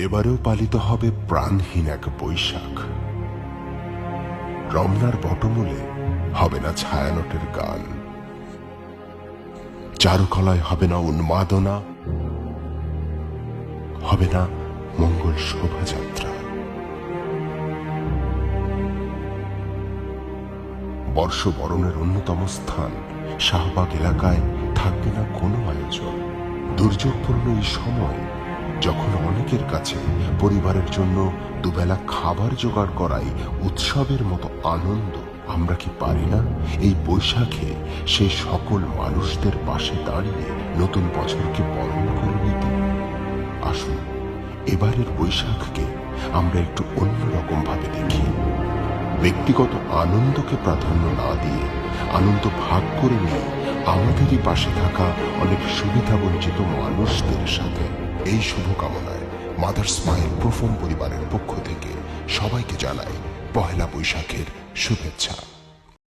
এবারেও পালিত হবে প্রাণহীন এক বৈশাখ। রমনার বটমূলে হবে না ছায়ানটের গান, চারুকলায় হবে না উন্মাদনা, হবে না মঙ্গল শোভাযাত্রা। বর্ষবরণের অন্যতম স্থান শাহবাগ এলাকায় থাকবে না কোনো আয়োজন। দুর্যোগপূর্ণ এই সময়, যখন অনেকের কাছে পরিবারের জন্য দুবেলা খাবার জোগাড় করাই উৎসবের মতো আনন্দ, আমরা কি পারি না এই বৈশাখে সেই সকল মানুষদের পাশে দাঁড়িয়ে নতুন বছরকে বরণ করে নিতে? আসুন এবারের বৈশাখকে আমরা একটু অন্যরকম ভাবে দেখি। ব্যক্তিগত আনন্দকে প্রাধান্য না দিয়ে আনন্দ ভাগ করে নিয়ে আমাদেরই পাশে থাকা অনেক সুবিধা বঞ্চিত মানুষদের সাথে। এই শুভকামনায় মাদার স্মাইল প্রথম পরিবারের পক্ষ থেকে সবাইকে জানাই পহেলা বৈশাখের শুভেচ্ছা।